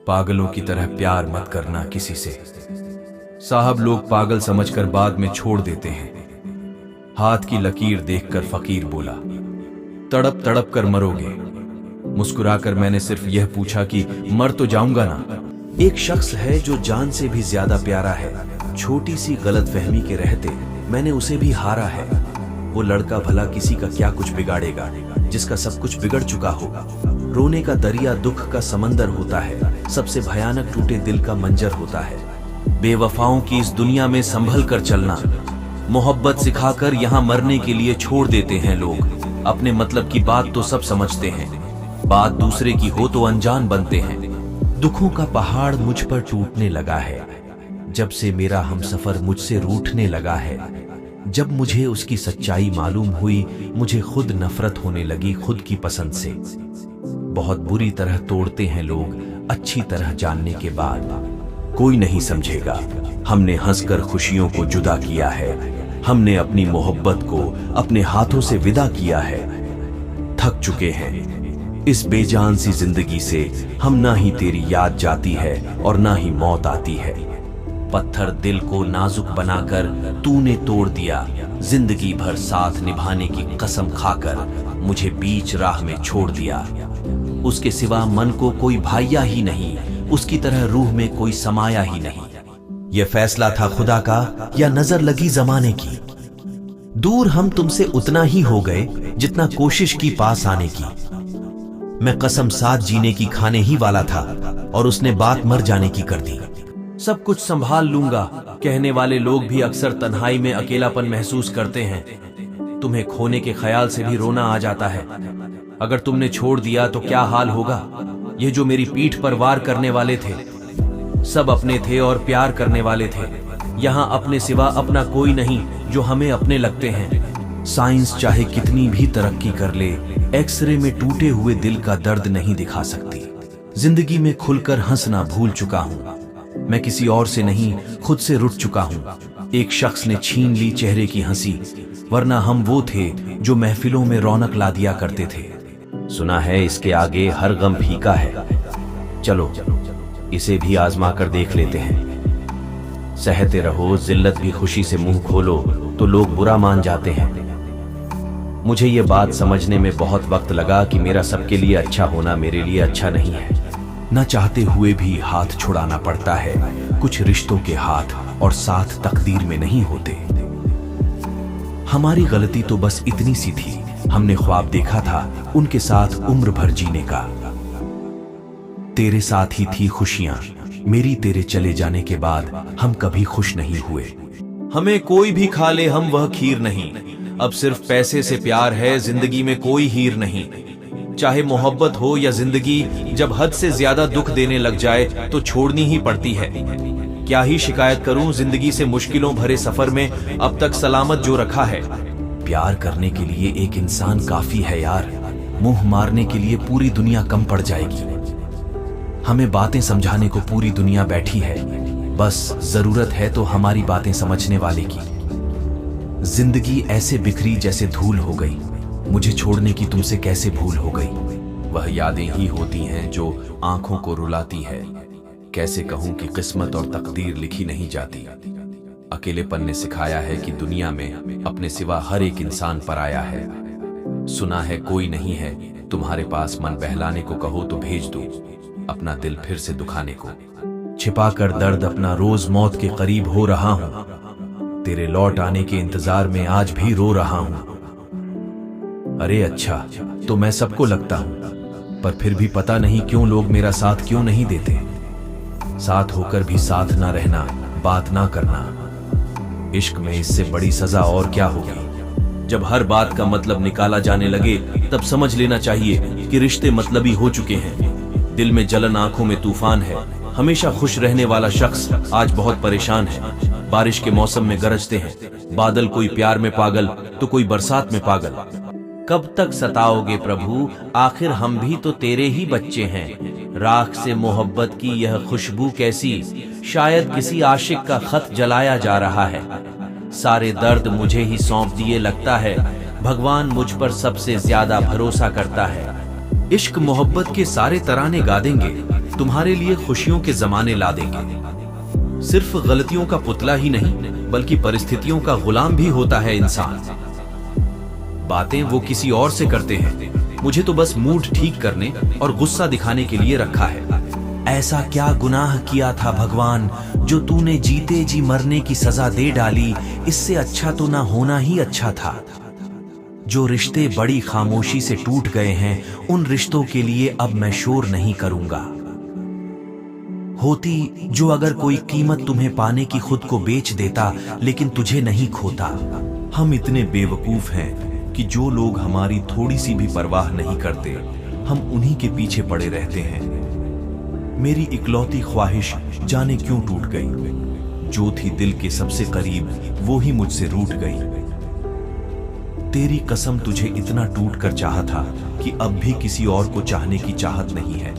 पागलों की तरह प्यार मत करना किसी से। साहब लोग पागल समझकर बाद में छोड़ देते हैं। हाथ की लकीर देखकर फकीर बोला, तड़प तड़प कर मरोगे। मुस्कुराकर मैंने सिर्फ यह पूछा कि मर तो जाऊंगा ना। एक शख्स है जो जान से भी ज्यादा प्यारा है। छोटी सी गलतफहमी के रहते मैंने उसे भी हारा है। वो लड़का भला किसी का क्या कुछ बिगाड़ेगा, जिसका सब कुछ बिगड़ चुका होगा। रोने का दरिया दुख का समंदर होता है। सबसे भयानक टूटे दिल का मंजर होता है। बेवफाओं की इस दुनिया में संभल कर चलना। मोहब्बत सिखाकर यहाँ मरने के लिए छोड़ देते हैं लोग। अपने मतलब की बात तो सब समझते हैं, बात दूसरे की हो तो अनजान बनते हैं। दुखों का पहाड़ मुझ पर टूटने लगा है। जब से मेरा हमसफर मुझसे रूठने लगा है। जब मुझे उसकी सच्चाई मालूम हुई, मुझे खुद नफरत होने लगी खुद की पसंद से। बहुत बुरी तरह तोड़ते हैं लोग अच्छी तरह जानने के बाद। कोई नहीं समझेगा, हमने हंसकर खुशियों को जुदा किया है। हमने अपनी मोहब्बत को अपने हाथों से विदा किया है। थक चुके हैं इस बेजान सी जिंदगी से। हम ना ही तेरी याद जाती है और ना ही मौत आती है। पत्थर दिल को नाजुक बनाकर तूने तोड़ दिया। जिंदगी भर साथ निभाने की कसम खाकर मुझे बीच राह में छोड़ दिया। उसके सिवा मन को कोई भाइया ही नहीं, उसकी तरह रूह में कोई समाया ही नहीं। यह फैसला था खुदा का या नजर लगी जमाने की। दूर हम तुमसे उतना ही हो गए जितना कोशिश की पास आने की। मैं कसम साथ जीने की खाने ही वाला था और उसने बात मर जाने की कर दी। सब कुछ संभाल लूंगा कहने वाले लोग भी अक्सर तन्हाई में अकेलापन महसूस करते हैं। तुम्हें खोने के ख्याल से भी रोना आ जाता है। अगर तुमने छोड़ दिया तो क्या हाल होगा। ये जो मेरी पीठ पर वार करने वाले थे, सब अपने थे और प्यार करने वाले थे। यहाँ अपने सिवा अपना कोई नहीं जो हमें अपने लगते हैं। साइंस चाहे कितनी भी तरक्की कर ले, एक्सरे में टूटे हुए दिल का दर्द नहीं दिखा सकती। जिंदगी में खुलकर हंसना भूल चुका हूँ। मैं किसी और से नहीं, खुद से रुठ चुका हूँ। एक शख्स ने छीन ली चेहरे की हंसी, वरना हम वो थे जो महफिलों में रौनक ला दिया करते थे। सुना है इसके आगे हर गम फीका है। चलो इसे भी आजमा कर देख लेते हैं। सहते रहो जिल्लत भी खुशी से मुंह खोलो तो लोग बुरा मान जाते हैं। मुझे ये बात समझने में बहुत वक्त लगा कि मेरा सबके लिए अच्छा होना मेरे लिए अच्छा नहीं है। न चाहते हुए भी हाथ छुड़ाना पड़ता है। कुछ रिश्तों के हाथ और साथ तकदीर में नहीं होते। हमारी गलती तो बस इतनी सी थी, हमने ख्वाब देखा था उनके साथ उम्र भर जीने का। तेरे साथ ही थी खुशियां, मेरी तेरे चले जाने के बाद हम कभी खुश नहीं हुए। हमें कोई भी खा ले हम वह खीर नहीं। अब सिर्फ पैसे से प्यार है, जिंदगी में कोई हीर नहीं। चाहे मोहब्बत हो या जिंदगी, जब हद से ज्यादा दुख देने लग जाए तो छोड़नी ही पड़ती है। क्या ही शिकायत करूं जिंदगी से मुश्किलों भरे सफर में अब तक सलामत जो रखा है। प्यार करने के लिए एक इंसान काफी है यार, मुंह मारने के लिए पूरी दुनिया कम पड़ जाएगी। हमें बातें समझाने को पूरी दुनिया बैठी है, बस जरूरत है तो हमारी बातें समझने वाले की। जिंदगी ऐसे बिखरी जैसे धूल हो गई, मुझे छोड़ने की तुमसे कैसे भूल हो गई। वह यादें ही होती हैं जो आंखों को रुलाती है। कैसे कहूं कि किस्मत और तकदीर लिखी नहीं जाती। अकेलेपन ने सिखाया है कि दुनिया में अपने सिवा हर एक इंसान पराया है। सुना है कोई नहीं है तुम्हारे पास, मन बहलाने को कहो तो भेज दूं अपना दिल फिर से दुखाने को। छिपाकर दर्द अपना रोज मौत के करीब हो रहा हूं। तेरे लौट आने के इंतजार में आज भी रो रहा हूं। अरे अच्छा तो मैं सबको लगता हूं, पर फिर भी पता नहीं क्यों लोग मेरा साथ क्यों नहीं देते। साथ होकर भी साथ ना रहना, बात ना करना। इश्क में इससे बड़ी सजा और क्या होगी। जब हर बात का मतलब निकाला जाने लगे तब समझ लेना चाहिए कि रिश्ते मतलबी हो चुके हैं। दिल में जलन, आंखों में तूफान है। हमेशा खुश रहने वाला शख्स आज बहुत परेशान है। बारिश के मौसम में गरजते हैं बादल, कोई प्यार में पागल तो कोई बरसात में पागल। कब तक सताओगे प्रभु, आखिर हम भी तो तेरे ही बच्चे हैं। राख से मोहब्बत की यह खुशबू कैसी, शायद किसी आशिक का खत जलाया जा रहा है। सारे दर्द मुझे ही सौंप दिए लगता है, भगवान मुझ पर सबसे ज्यादा भरोसा करता है। इश्क मोहब्बत के सारे तराने गा देंगे, तुम्हारे लिए खुशियों के जमाने ला देंगे। सिर्फ गलतियों का पुतला ही नहीं बल्कि परिस्थितियों का गुलाम भी होता है इंसान। बातें वो किसी और से करते हैं, मुझे तो बस मूड ठीक करने और गुस्सा दिखाने के लिए रखा है। ऐसा क्या गुनाह किया था भगवान जो तूने जीते जी मरने की सजा दे डाली। इससे अच्छा तो ना होना ही अच्छा था। जो रिश्ते बड़ी खामोशी से टूट गए हैं उन रिश्तों के लिए अब मैं शोर नहीं करूंगा। होती जो अगर कोई कीमत तुम्हें पाने की खुद को बेच देता लेकिन तुझे नहीं खोता। हम इतने बेवकूफ हैं कि जो लोग हमारी थोड़ी सी भी परवाह नहीं करते हम उन्हीं के पीछे पड़े रहते हैं। मेरी इकलौती ख्वाहिश जाने क्यों टूट गई। जो थी दिल के सबसे करीब वो ही मुझसे रूठ गई। तेरी कसम तुझे इतना टूट कर चाहा था कि अब भी किसी और को चाहने की चाहत नहीं है।